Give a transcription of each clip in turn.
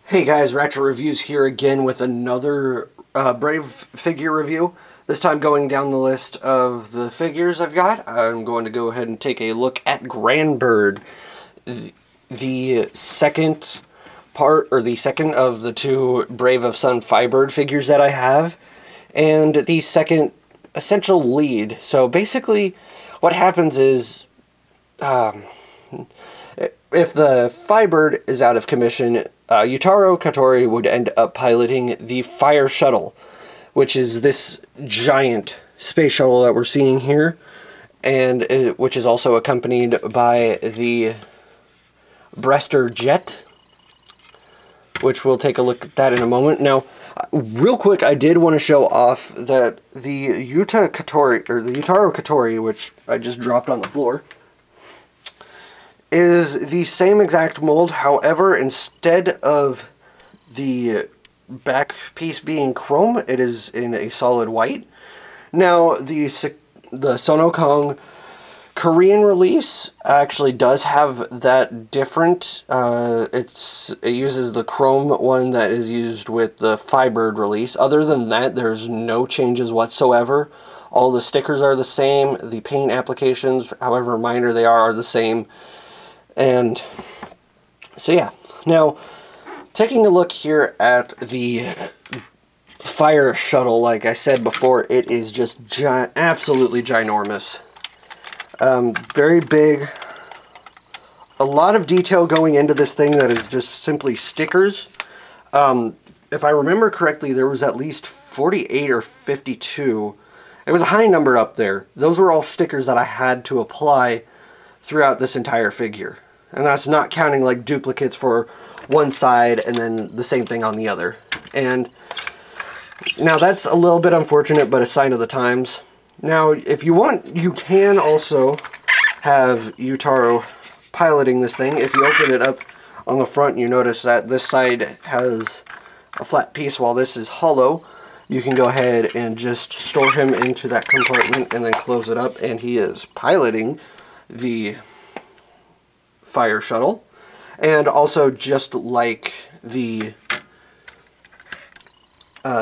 Hey guys, Ratchet Reviews here again with another Brave figure review. This time going down the list of the figures I've got, I'm going to go ahead and take a look at Granbird, the second part, or the second of the two Brave of Sun Fighbird figures that I have, and the second essential lead. So basically, what happens is, if the Fighbird is out of commission, Yutaro Katori would end up piloting the Fire Shuttle, which is this giant space shuttle that we're seeing here, and which is also accompanied by the Breaster jet, which we'll take a look at that in a moment. Now, real quick, I did want to show off that the Yutaro Katori, which I just dropped on the floor, is the same exact mold. However, instead of the back piece being chrome, it is in a solid white. Now, the Sonokong Korean release actually does have that different. It uses the chrome one that is used with the Fighbird release. Other than that, there's no changes whatsoever. All the stickers are the same. The paint applications, however minor they are the same. And so yeah, now taking a look here at the Fire Shuttle, like I said before, it is just absolutely ginormous. Very big. A lot of detail going into this thing that is just simply stickers. If I remember correctly, there was at least 48 or 52. It was a high number up there. Those were all stickers that I had to apply throughout this entire figure. And that's not counting like duplicates for one side and then the same thing on the other. And now that's a little bit unfortunate, but a sign of the times. Now, if you want, you can also have Yutaro piloting this thing. If you open it up on the front, you notice that this side has a flat piece while this is hollow. You can go ahead and just store him into that compartment and then close it up, and he is piloting the Fire Shuttle. And also, just like the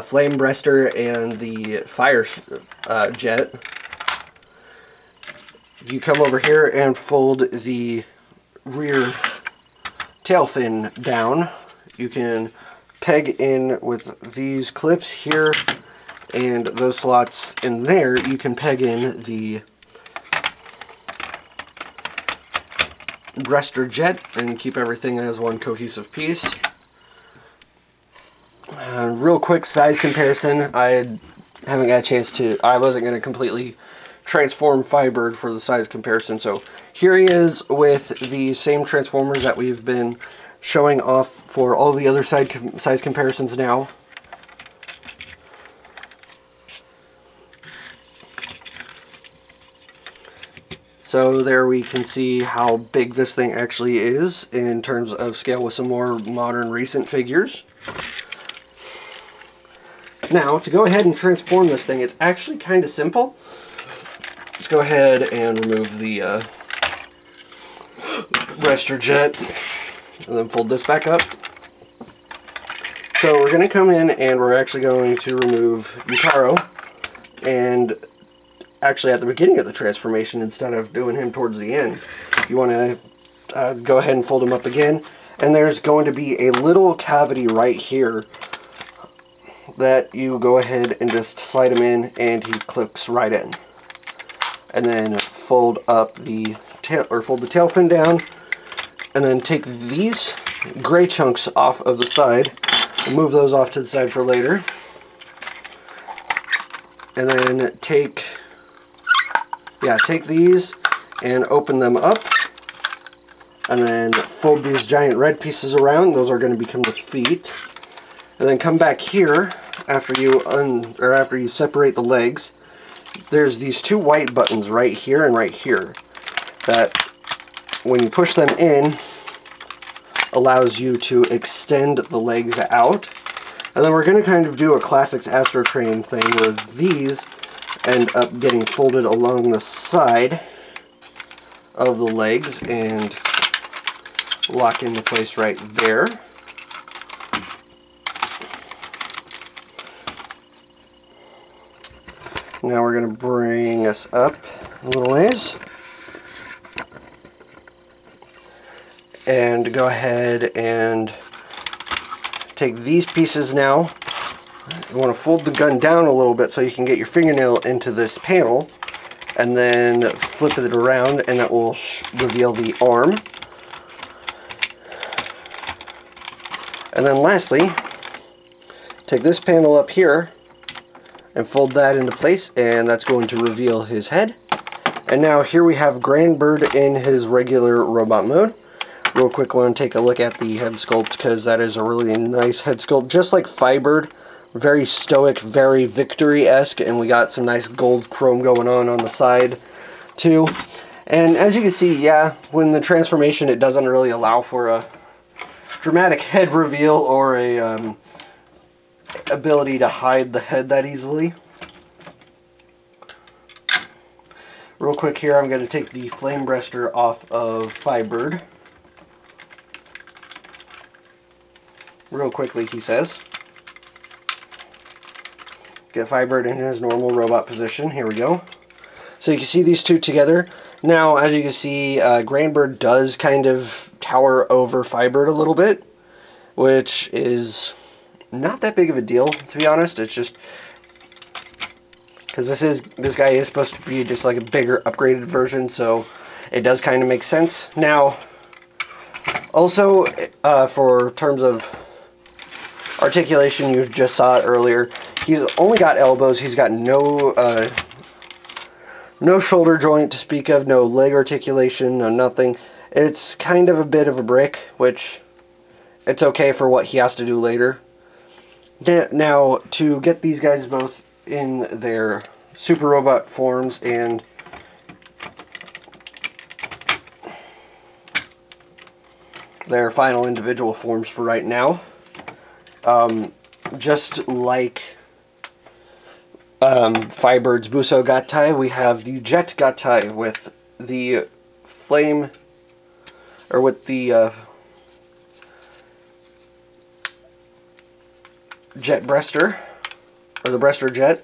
Flame Breaster and the Fire Jet, if you come over here and fold the rear tail fin down, you can peg in with these clips here, and those slots in there, you can peg in the Breaster jet and keep everything as one cohesive piece. Real quick size comparison. I haven't got a chance to, I wasn't going to completely transform Fighbird for the size comparison, so here he is with the same transformers that we've been showing off for all the other size comparisons now. So there we can see how big this thing actually is in terms of scale with some more modern recent figures. Now, to go ahead and transform this thing, it's actually kind of simple. Just go ahead and remove the Breaster jet, and then fold this back up. So we're going to come in and we're actually going to remove Yutaro, and actually at the beginning of the transformation instead of doing him towards the end. You want to go ahead and fold him up again, and there's going to be a little cavity right here that you go ahead and just slide him in, and he clicks right in. And then fold up the tail, or fold the tail fin down, and then take these gray chunks off of the side and move those off to the side for later. And then take these and open them up, and then fold these giant red pieces around. Those are going to become the feet. And then come back here after you separate the legs. There's these two white buttons right here and right here that, when you push them in, allows you to extend the legs out. And then we're going to kind of do a Classics Astro Train thing where these end up getting folded along the side of the legs and lock into place right there. Now we're going to bring us up a little ways. And go ahead and take these pieces now. You want to fold the gun down a little bit so you can get your fingernail into this panel. And then flip it around and it will reveal the arm. And then lastly, take this panel up here and fold that into place, and that's going to reveal his head. And now here we have Granbird in his regular robot mode. Real quick, I want to take a look at the head sculpt because that is a really nice head sculpt, just like Fighbird. Very stoic, very Victory-esque, and we got some nice gold chrome going on the side too. And as you can see, yeah, when the transformation, it doesn't really allow for a dramatic head reveal or a ability to hide the head that easily. Real quick here, I'm going to take the flame breaster off of Fighbird. Real quickly, he says. Get Fighbird in his normal robot position. Here we go. So you can see these two together. Now, as you can see, Granbird does kind of tower over Fighbird a little bit, which is not that big of a deal, to be honest. It's just because this guy is supposed to be just like a bigger, upgraded version, so it does kind of make sense. Now, also for terms of articulation, you just saw it earlier. He's only got elbows. He's got no shoulder joint to speak of, no leg articulation, no nothing. It's kind of a bit of a brick, which it's okay for what he has to do later. Now, to get these guys both in their super robot forms and their final individual forms for right now, just like Fighbird's Buso Gattai, we have the Jet Gattai with the flame, or with the jet breaster, or the breaster jet.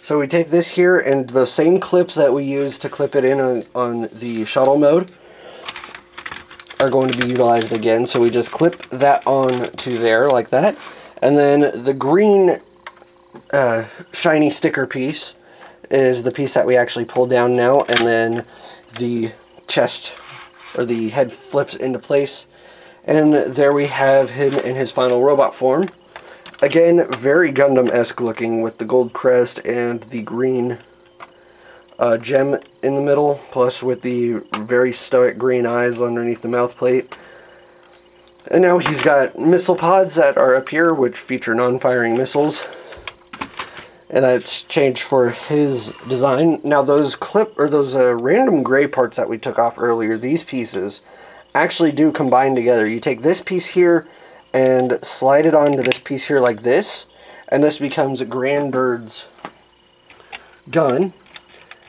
So we take this here, and the same clips that we use to clip it in on the shuttle mode are going to be utilized again. So we just clip that on to there like that, and then the green shiny sticker piece is the piece that we actually pull down now, and then the chest or the head flips into place, and there we have him in his final robot form. Again, very Gundam-esque looking with the gold crest and the green gem in the middle, plus with the very stoic green eyes underneath the mouth plate. And now he's got missile pods that are up here, which feature non-firing missiles. And that's changed for his design. Now those random gray parts that we took off earlier, these pieces, actually do combine together. You take this piece here and slide it onto this piece here like this, and this becomes Granbird's gun,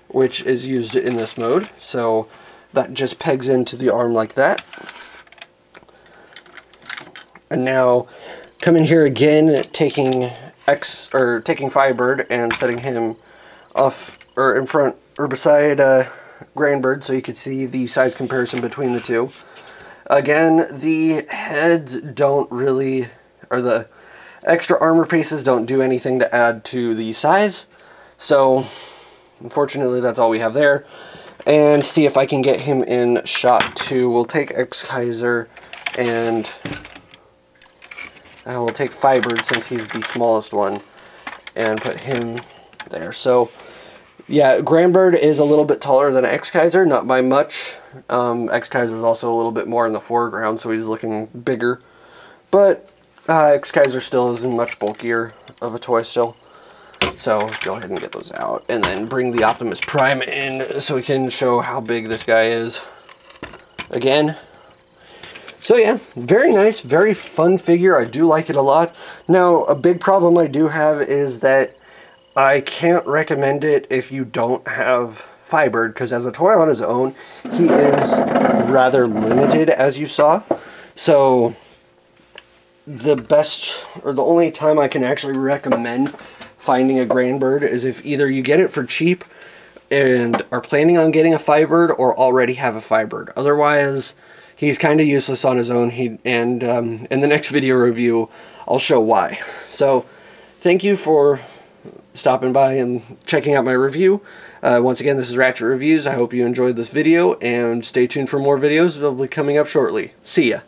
which is used in this mode. So that just pegs into the arm like that. And now come in here again, taking Fighbird and setting him off or in front or beside Granbird, so you can see the size comparison between the two. Again, the heads don't really, or the extra armor pieces don't do anything to add to the size. So, unfortunately, that's all we have there. And see if I can get him in shot 2. We'll take X-Kaiser and we'll take Fighbird since he's the smallest one and put him there. So, yeah, Granbird is a little bit taller than X-Kaiser, not by much. X-Kaiser is also a little bit more in the foreground, so he's looking bigger. But X-Kaiser still isn't much bulkier of a toy still. So go ahead and get those out, and then bring the Optimus Prime in so we can show how big this guy is again. So yeah, very nice, very fun figure. I do like it a lot. Now, a big problem I do have is that I can't recommend it if you don't have Fighbird, because as a toy on his own, he is rather limited, as you saw. So the best, or the only time I can actually recommend finding a Granbird is if either you get it for cheap and are planning on getting a Fighbird or already have a Fighbird. Otherwise, he's kind of useless on his own. In the next video review, I'll show why. So, thank you for stopping by and checking out my review. Once again, this is Ratchet Reviews. I hope you enjoyed this video, and stay tuned for more videos. They'll be coming up shortly. See ya!